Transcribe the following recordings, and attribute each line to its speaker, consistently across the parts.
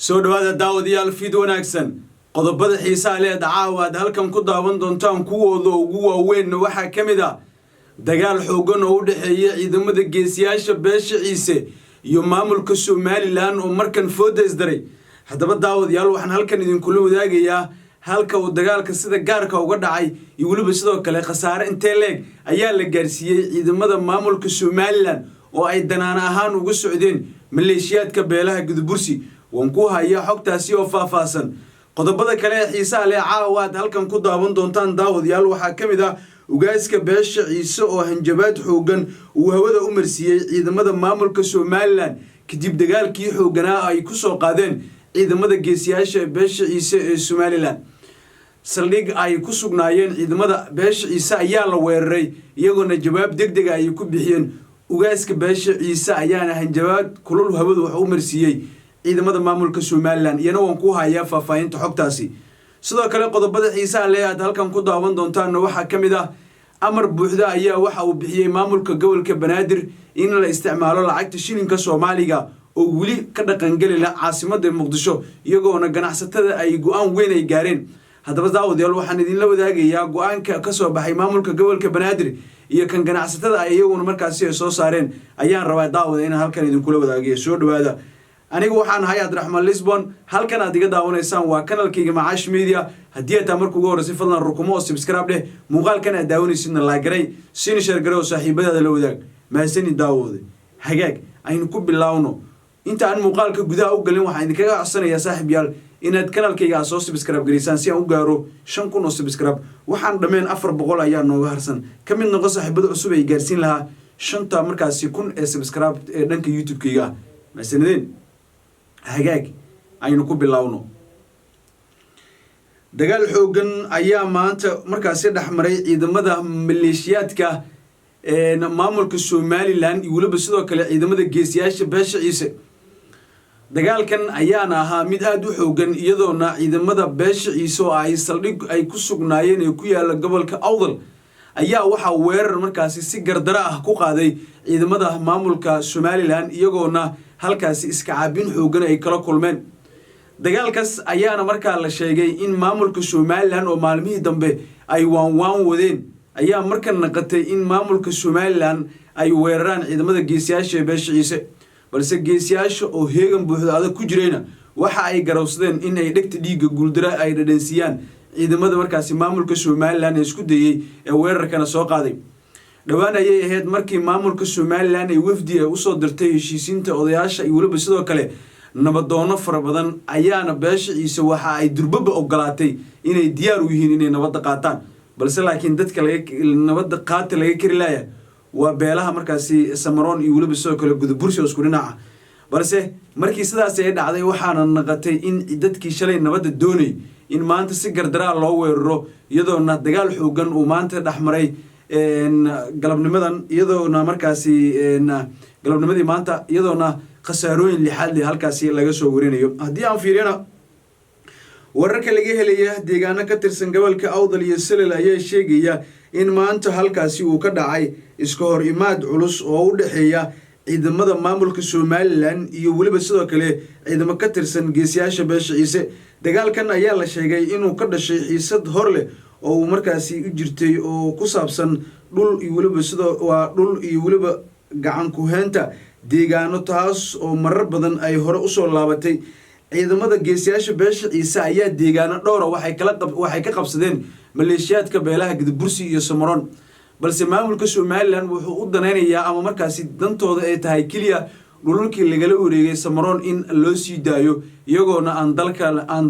Speaker 1: soo dhawaada daawadayaal fiid wanaagsan qodobada xiisaha leh dacaawaad halkan ku daawan doontaan kuwooda ugu waaweyn waxa kamid ah dagaal xoogan oo u dhaxeeya ciidamada geesiyaasha beesha ciise iyo maamulka Somaliland oo markan foodeys daray hadaba daawadayaal waxaan halkan idinku la wadaagayaa halka uu dagaalka sida gaarka uga dhacay iyo waliba sidoo kale khasaare intee leeg ayaa la gaarsiiyay ciidamada maamulka Somaliland oo ay danaan ahaan ugu socdeen maleeshiyaadka beelaha Gudbursi waan ku hayaa xogtaasi oo faahfaahsan qodobada kale ee xiisaha leh caawaad halkan ku daawan doontaan daawadayaal waxa kamid ah ugaaska beesha ciise oo hanjabaad xoogan uu hawada u marsiiyay ciidamada maamulka Somaliland kadib dagaalkii xooganaa ay ku soo qaadeen ciidamada geesiyaasha beesha ciise ee Somaliland saldhig ay ku sugnaayeen ciidamada beesha ciise ayaa la weeraray iyagoo jawaab degdeg ah ay ku bixiyeen ugaaska beesha ciise ayaana hanjabaad kulul hawada wax u marsiiyay ciidamada maamulka Somaliland iyana waan ku hayaa faahfaahinta xogtaasi sidoo kale qodobada xiisaha leh aad halkan ku daawan doontaan waxa kamid ah amar buuxda ayaa waxa uu bixiyay maamulka gobolka Banaadir in la isticmaalo lacagta shilinka Soomaaliga oo wali ka dhaqan galila caasimadda Muqdisho iyagoona ganacsatada ay go'aan weyn ay gaareen hadaba daawadayaal waxaan idin la wadaagayaa go'aanka ka soo baxay maamulka gobolka Banaadir iyo kan ganacsatada ay iyaguna markaasi soo saareen ayaan rabaa daawada in halkan idin kula wadaagiyo soo dhawaada anigu waxaan ahay Abdiraxmaan Lisbon halkan aad iga daawanaysaan waa kanalkayga Macaash Media hadii aad markuu ugu horeysay fadlan rukumo oo subscribe dheh muuqaalkan aad daawanaysidna like garay siin share garay oo saaxiibadaada la wadaag mahadsanid daawade hagaag aynu ku bilaawno inta aan muuqaalka gudaha u galin waxaan idinkaga codsanayaa saaxiibayaal inaad kanalkayga soo subscribe gareysaan si aan u gaaro 5,000 oo subscribe waxaan dhameen 400 ayaa nooga harsan kamid noqo saaxiibada cusub ay gaarsiin lahaa 5 markaasi 1,000 ee subscribe ee dhanka YouTube-kayga mahadsanideen hagaag aynu ku bilaawno dagaal xoogan ayaa maanta markaasi dhaxmaray ciidamada maleeshiyaadka ee maamulka Somaliland iyo waliba sidoo kale ciidamada geesiyaasha beesha ciise dagaalkan ayaana ahaa mid aad u xoogan iyadoona ciidamada beesha ciise oo ay saldhig ay ku sugnaayeen ee ku yaala gobolka Awdal ayaa waxa weerar markaasi si gardara ah ku qaaday ciidamada maamulka Somaliland iyagoona halkaasi iska caabin xoogan ay kala kulmeen dagaalkaas ayaana markaa la sheegay in maamulka Somaliland oo maalmihii dambe ay waan wadeen ayaa markan naqatay in maamulka Somaliland ay weeraraan ciidamada geesiyaasha beesha ciise balse geesiyaasha oo heegan buuxda adag ku jirayna waxa ay garowsadeen in ay dhigta dhiiga guuldara ay dhadhansiyaan ciidamada markaasi maamulka Somaliland ee isku dayay ee weerarkana soo qaaday dhawaan ayay ahayd markii maamulka Somaliland ay wafdi u soo dirtay heshiisiinta odayaasha iyo waliba sidoo kale nabadoono fara badan ayaana beesha ciise waxa ay durbaba ogolaatay inay diyaar u yihiin inay nabad qaataan balse laakiin dadka nabad qaata laga kari laaya waa beelaha markaasi Samaroon iyo waliba sidoo kale Gudbursi oo isku dhinaca balse markii sidaas ay dhacday waxaana naqatay in dadkii shalay nabadda doonay in maanta si gardara loo weeraro iyadoona dagaal xoogan uu maanta dhaxmaray galabnimadan iyadoona markaasi galabnimadii maanta iyadoona khasaarooyin lixaad leh halkaasi laga soo warinayo hadii aan fiirino wararka laga helaya deegaano ka tirsan gobolka Awdal iyo Salal ayaa sheegaya in maanta halkaasi uu ka dhacay iska hor imaad culus oo u dhaxeeya ciidamada maamulka Somaliland iyo waliba sidoo kale ciidamo ka tirsan geesiyaasha beesha ciise dagaalkan ayaa la sheegay inuu ka dhashay xiisad hor leh oo markaasi u jirtay oo ku saabsan dhul iyo waliba gacan ku heenta deegaano taas oo marar badan ay hore u soo laabatay ciidamada geesiyaasha beesha ciise ayaa deegaano dhowr waxay ka qabsadeen maleeshiyaadka beelaha Gudbursi iyo Samaroon balse maamulka Somaliland wuxuu u danaynayaa ama markaasi dantooda ay tahay kaliya dhulkii lagala wareegay Samaroon in loo sii daayo iyagoona aan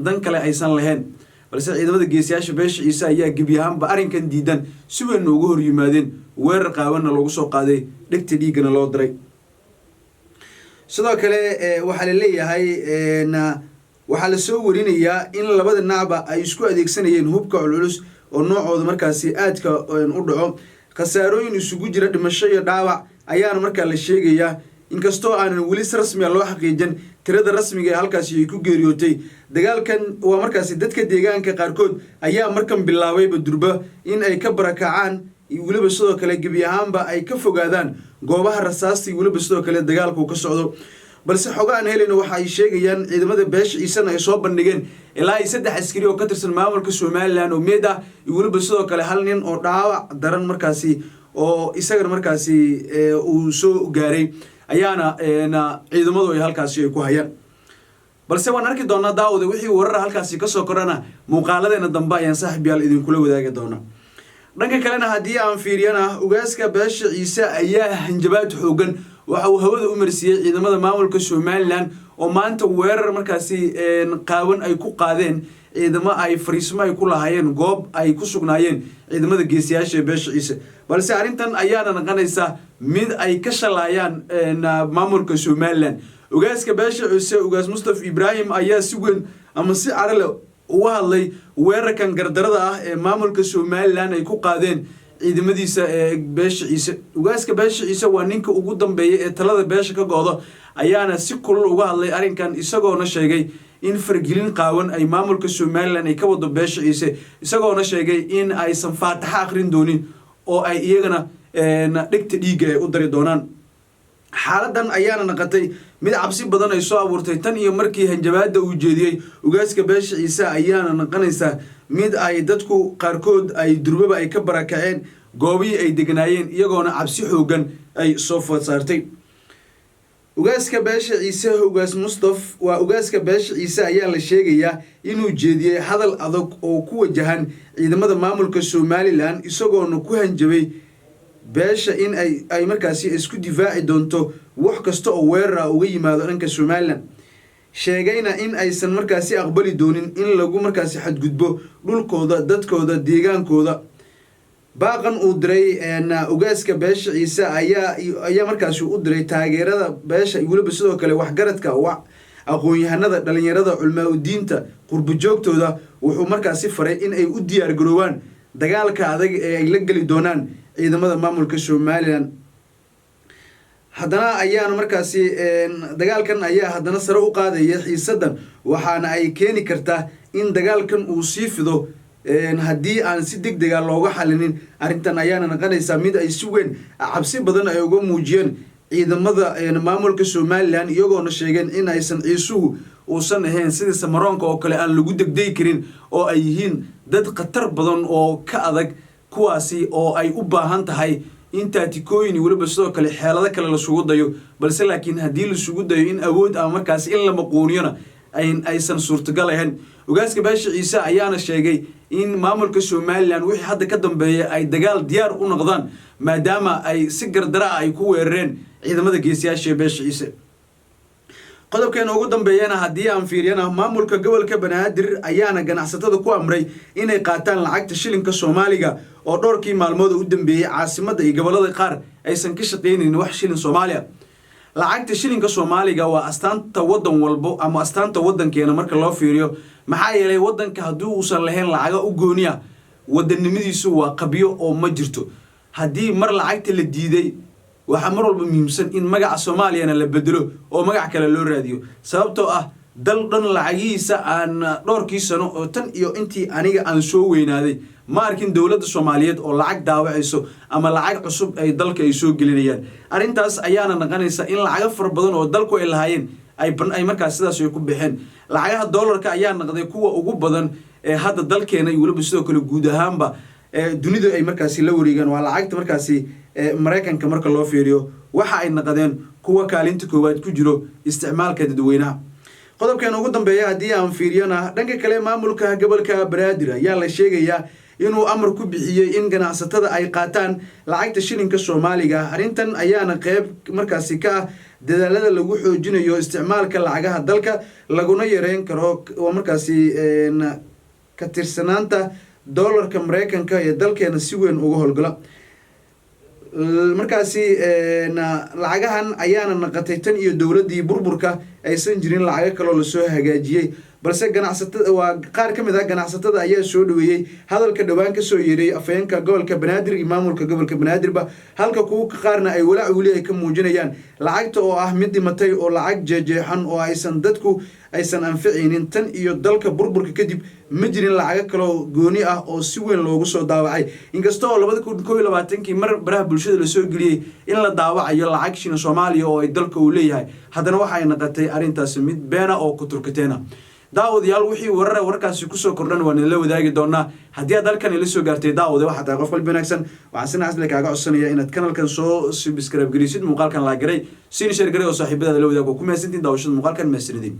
Speaker 1: dan kale aysan lahayn balse ciidamada geesiyaasha beesha ciise ayaa gebiyahanba arrinkan diidan si weyn ugu hor yimaadeen weerar qaawana lagu soo qaaday dhigta dhiigana loo diray sidoo kale waxa la leeyahay waxa la soo warinayaa in labada nacba ay isku adeegsanayeen hubka culus oo noocooda markaasi aadka u dhaco khasaarooyin isugu jira dhimasho iyo dhaawac ayaana markaa la sheegayaa inkastoo aanan weli rasmi ah loo xaqiijin tirada rasmiga ee halkaasi ay ku geeriyootay dagaalkan waa markaasi dadka deegaanka qaarkood ayaa markan bilaabayba durba in ay ka barakacaan waliba sidoo kale gebi ahaanba ay ka fogaadaan goobaha rasaasta waliba sidoo kale dagaalku ka socdo balse xogaan helena waxa ay sheegayaan ciidamada beesha ciisana ay soo bandhigeen ilaa 3 askari oo ka tirsan maamulka Somaliland oo meed ah iyo waliba sidoo kale hal nin oo dhaawac daran markaasi oo isagana markaasi uu soo gaaray ayaana ciidamadu ay halkaasi ay ku hayaan balse waan arki doonaa daawada wixii warar halkaasi ka soo korana muuqaaladeena dambe ayaan saaxiibayaal idin kula wadaagi doonaa dhanka kalena hadii aan fiiriyana ugaaska beesha ciise ayaa hanjabaad xoogan waxa uu hawada u marsiyay ciidamada maamulka Somaliland oo maanta weerar markaasi qaawan ay ku qaadeen ciidamo ay fariismo ay ku lahaayeen goob ay ku sugnaayeen ciidamada geesiyaasha beesha ciise balse arintan ayaana naqanaysa mid ay ka shalaayaan maamulka Somaliland ugaaska beesha ciise ugaas Mustafa Ibrahim ayaa si weyn ama si carale uga hadlay weerarkan gardarada ah ee maamulka Somaliland ay ku qaadeen ciidamadiisa beesha ciise ugaaska beesha ciise waa ninka ugu dambeeyay ee talada beesha ka goodo ayaana si kulul uga hadlay arinkan isagoona sheegay in fargelin qaawan ay maamulka Somaliland ay ka wado beesha ciise isagoona sheegay in aysan faataxa akhrin doonin oo ay iyagana dhigta dhiiga ay u dari doonaan xaaladan ayaana naqatay mid cabsi badan ay soo abuurtay tan iyo markii hanjabaada uu jeediyay ugaaska beesha ciise ayaana naqanaysa mid ay dadku qaarkood ay durbaba ay ka barakaceen goobii ay degnaayeen iyagoona cabsi xoogan ay soo food saartay ugaaska beesha ciise ugaas Mustafa waa ugaaska beesha ciise ayaa la sheegayaa inuu jeediyay hadal adag oo ku wajahan ciidamada maamulka Somaliland isagoona ku hanjabay beesha in ay markaasi isku difaaci doonto wax kasta oo weerar uga yimaado dhanka Somaliland sheegayna in aysan markaasi aqbali doonin in lagu markaasi xadgudbo dhulkooda dadkooda deegaankooda baaqan uu diray ugaaska beesha ciise ayaa markaasi u diray taageerada beesha waliba sidoo kale waxgaradka aqoon-yahanada dhalinyarada culmaa diinta qurbo joogtooda wuxuu markaasi faray in ay u diyaar garoobaan dagaalka adag ee ay la gali doonaan ciidamada maamulka Somaliland haddana ayaana markaasi dagaalkan ayaa haddana sare u qaadaya xiisadan waxaana ay keeni kartaa in dagaalkan uu sii fido haddii aan si degdeg ah looga xalinin arintan ayaana naqanaysa mid ay si weyn cabsi badan ay uga muujiyeen ciidamada maamulka Somaliland iyagoona sheegeen in aysan ciisuhu uusan ahayn sidii Samaroonka oo kale aan lagu degdegi karin oo ay yihiin dad khatar badan oo ka adag kuwaasi oo ay u baahan tahay inta tikooyin waliba sidoo kale xeelado kale la sugu dayo balse laakiin hadii la sugu dayo in awood ama markaas in la maqooniyana aysan suurtagal ahayn ugaaska beesha ciise ayaana sheegay in maamulka Somaliland wixii hadda ka dambeeyay ay dagaal diyaar u noqdaan maadaama ay si gardara ay ku weerareen ciidamada geesiyaasha beesha ciise qodobkeena ugu dambeeyana hadii aan fiiriyana maamulka gobolka Banaadir ayaana ganacsatada ku amray inay qaataan lacagta shilinka Soomaaliga oo dhowrkii maalmood u dambeeyay caasimada iyo gobolada qaar aysan ka shaqeynaynin wax shilin Soomaaliya lacagta shilinka Soomaaliga waa astaanta wadan walbo ama astaanta wadankeena marka loo fiiriyo maxaa yeelay wadanka hadii uusan lahayn lacag u gooniya wadanimadiisu waa qabiyo oo ma jirto hadii mar lacagta la diiday waxa mar walba muhiimsan in magaca Soomaaliya la bedelo oo magac kale loo raadiyo sababtoo ah dal dhan lacagiisa aan dhowrkii sano oo tan iyo intii aniga aan soo weynaaday ma arkin dawladda Soomaaliyeed oo lacag daawacayso ama lacag cusub ay dalka ay soo gelinayaan arintaas ayaana naqanaysa in lacag far badan oo dalku ay lahaayeen ay markaas sidaas ay ku bixeen lacagaha dollarka ayaa noqday kuwa ugu badan ee hadda dalkeena iyo waliba sidoo kale guud ahaanba dunida ay markaas la wareegaan waa lacagta markaas Mareykanka marka loo fiiriyo waxa ay naqadeen kuwa kaalinta koowaad ku jiro isticmaalka dadweynaha qodobkan ugu dambeeya hadii aan fiiriyana dhanka kale maamulka gobolka Banaadir ayaa la sheegayaa inuu amar ku bixiyay in ganacsatada ay qaataan lacagta shilinka Soomaaliga arintan ayaana qayb markaasi ka dadaalada lagu xoojinayo isticmaalka lacagaha dalka laguna yareyn karo oo markaasi ka tirsanaanta dollarka Mareykanka ee dalkeena si weyn uga howlgala markaasi lacagahan ayaana naqatay tan iyo dawladii burburka aysan jirin lacago kaloo lasoo hagaajiyey balse ganacsatada waa qaar ka mid ah ganacsatada ayaa soo dhaweeyey hadalka dhawaan ka soo yeeray afayeenka gobolka Banaadir iyo maamulka gobolka Banaadirba halka kuwa qaarna ay walaac wali ay ka muujinayaan lacagta oo ah mid dhimatay oo lacag jeexan oo aysan dadku aysan anficinin tan iyo dalka burburka kadib ma jirin lacago kale oo gooni ah oo si weyn loogu soo daawacay inkastoo 2022 mar baraha bulshada la soo geliyay in la daawacayo lacag shilin Soomaaliya oo ay dalka u leeyahay haddana waxa ay noqotay arintaas mid beena oo ku turkateena daawadayaal wixii wararkaasi ku soo kordhan waan la wadaagi doonaa haddii aad halkan ila soo gaartay daawada waxa tahay qof qalbi wanaagsan waxaan sina asli kaaga codsanaya inaad kanalkan soo subscribe gelisid muuqaalkan la garay siin share garay oo saaxiibada la wadaago ku meesantiin daawashada muuqaalkan meesridin